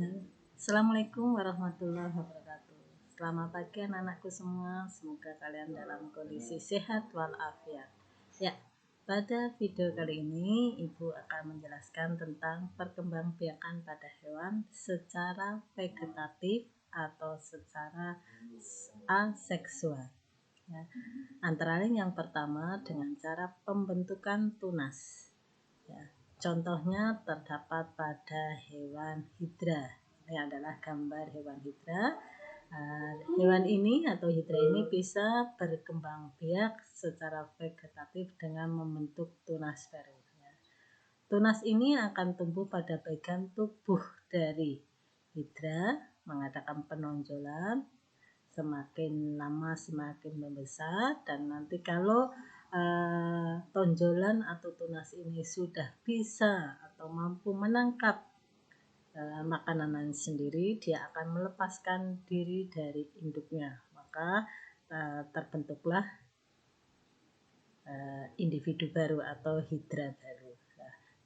Assalamualaikum warahmatullahi wabarakatuh. Selamat pagi anak-anakku semua. Semoga kalian dalam kondisi sehat walafiat. Ya, pada video kali ini Ibu akan menjelaskan tentang perkembangbiakan pada hewan secara vegetatif atau secara aseksual. Ya. Antara lain yang pertama dengan cara pembentukan tunas. Ya. Contohnya terdapat pada hewan hidra. Ini adalah gambar hewan hidra. Hewan ini atau hidra ini bisa berkembang biak secara vegetatif dengan membentuk tunas baru. Tunas ini akan tumbuh pada bagian tubuh dari hidra, mengadakan penonjolan, semakin lama semakin membesar, dan nanti kalau tonjolan atau tunas ini sudah bisa atau mampu menangkap makanan sendiri, dia akan melepaskan diri dari induknya, maka terbentuklah individu baru atau hidra baru.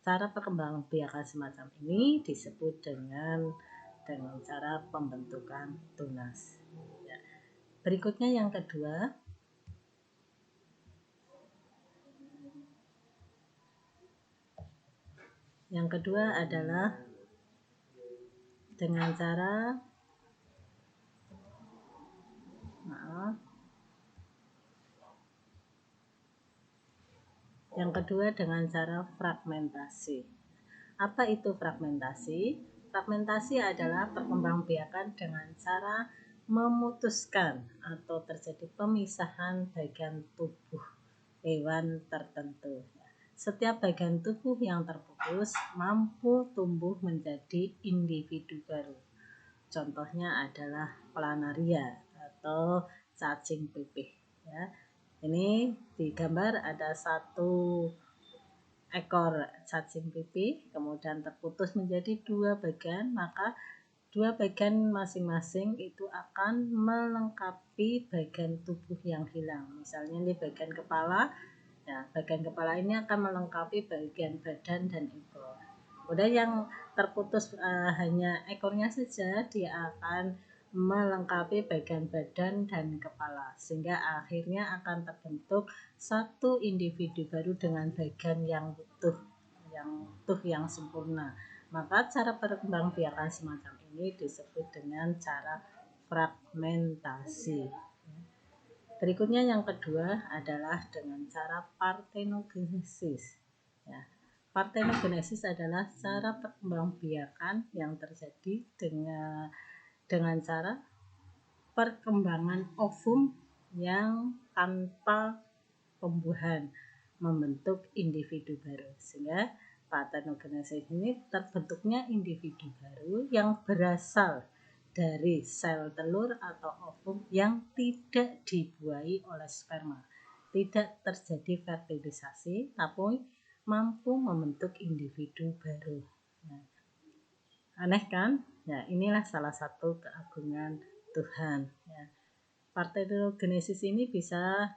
Cara perkembangbiakan semacam ini disebut dengan cara pembentukan tunas. Berikutnya yang kedua, adalah dengan cara fragmentasi. Apa itu fragmentasi? Fragmentasi adalah perkembangbiakan dengan cara memutuskan atau terjadi pemisahan bagian tubuh hewan tertentu. Setiap bagian tubuh yang terputus mampu tumbuh menjadi individu baru. Contohnya adalah planaria atau cacing pipih. Ya. Ini di gambar ada satu ekor cacing pipih, kemudian terputus menjadi dua bagian, maka dua bagian masing-masing itu akan melengkapi bagian tubuh yang hilang. Misalnya di bagian kepala, ya, bagian kepala ini akan melengkapi bagian badan dan ekor. Kemudian yang terputus hanya ekornya saja, dia akan melengkapi bagian badan dan kepala, sehingga akhirnya akan terbentuk satu individu baru dengan bagian yang utuh, yang sempurna. Maka cara perkembangbiakan semacam ini disebut dengan cara fragmentasi. Berikutnya yang kedua adalah dengan cara partenogenesis. Ya. Partenogenesis adalah cara perkembangbiakan yang terjadi dengan cara perkembangan ovum yang tanpa pembuahan membentuk individu baru, sehingga partenogenesis ini terbentuknya individu baru yang berasal dari sel telur atau ovum yang tidak dibuahi oleh sperma, tidak terjadi fertilisasi, tapi mampu membentuk individu baru. Aneh kan? Ya, inilah salah satu keagungan Tuhan. Ya. Partenogenesis ini bisa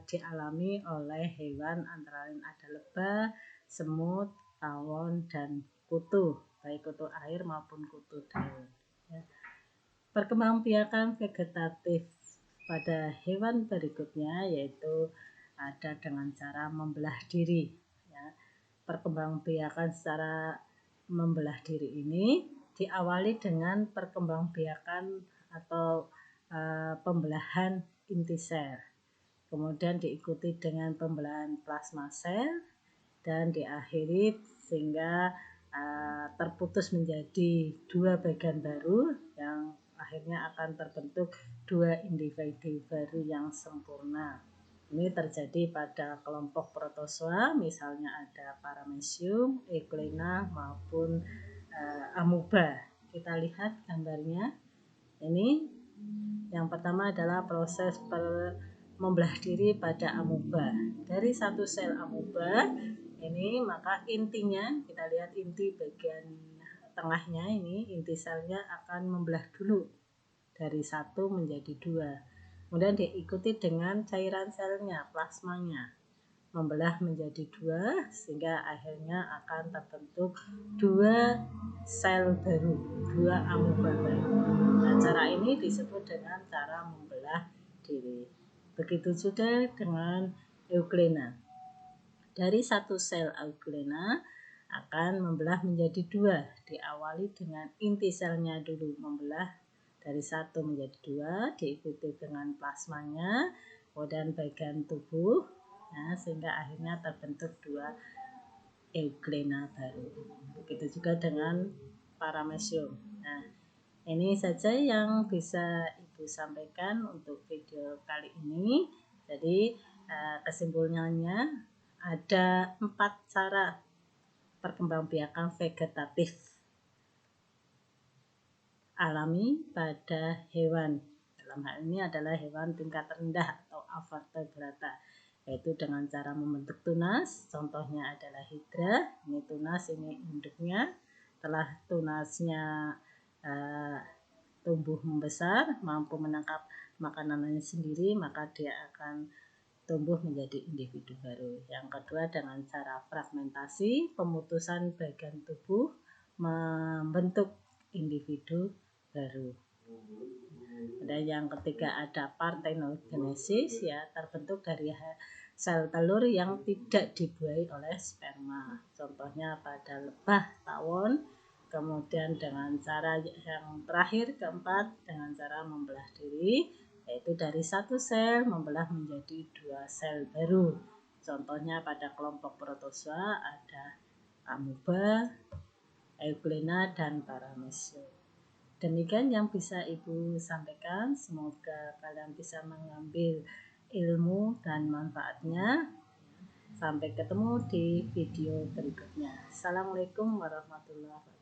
dialami oleh hewan antara lain ada lebah, semut, tawon, dan kutu, baik kutu air maupun kutu daun. Ya. Perkembangbiakan vegetatif pada hewan berikutnya yaitu ada dengan cara membelah diri. Ya. Perkembangbiakan secara membelah diri ini diawali dengan perkembangbiakan atau pembelahan inti sel, kemudian diikuti dengan pembelahan plasma sel, dan diakhiri sehingga terputus menjadi dua bagian baru yang akhirnya akan terbentuk dua individu baru yang sempurna. Ini terjadi pada kelompok protozoa, misalnya ada Paramecium, Euglena maupun amuba. Kita lihat gambarnya. Ini yang pertama adalah proses membelah diri pada amuba. Dari satu sel amuba ini, maka intinya, kita lihat inti bagian tengahnya ini, inti selnya akan membelah dulu dari satu menjadi dua. Kemudian diikuti dengan cairan selnya, plasmanya, membelah menjadi dua, sehingga akhirnya akan terbentuk dua sel baru. dua amuba baru. Nah, cara ini disebut dengan cara membelah diri. Begitu juga dengan euglena. Dari satu sel euglena akan membelah menjadi dua. Diawali dengan inti selnya dulu membelah dari satu menjadi dua, diikuti dengan plasmanya, kemudian bagian tubuh, nah, sehingga akhirnya terbentuk dua euglena baru. Begitu juga dengan paramecium. Nah, ini saja yang bisa Ibu sampaikan untuk video kali ini. Jadi kesimpulannya ada 4 cara perkembangbiakan vegetatif alami pada hewan. Dalam hal ini adalah hewan tingkat rendah atau avertebrata, yaitu dengan cara membentuk tunas. Contohnya adalah hidra. Ini tunas, ini induknya. Setelah tunasnya tumbuh membesar, mampu menangkap makanannya sendiri, maka dia akan tumbuh menjadi individu baru. Yang kedua dengan cara fragmentasi, pemutusan bagian tubuh membentuk individu baru. Dan yang ketiga ada parthenogenesis, ya, terbentuk dari sel telur yang tidak dibuahi oleh sperma. Contohnya pada lebah, tawon. Kemudian dengan cara yang terakhir keempat dengan cara membelah diri, yaitu dari satu sel membelah menjadi dua sel baru. Contohnya pada kelompok protozoa ada amuba, euglena, dan paramecium. Demikian yang bisa Ibu sampaikan. Semoga kalian bisa mengambil ilmu dan manfaatnya. Sampai ketemu di video berikutnya. Assalamualaikum warahmatullahi wabarakatuh.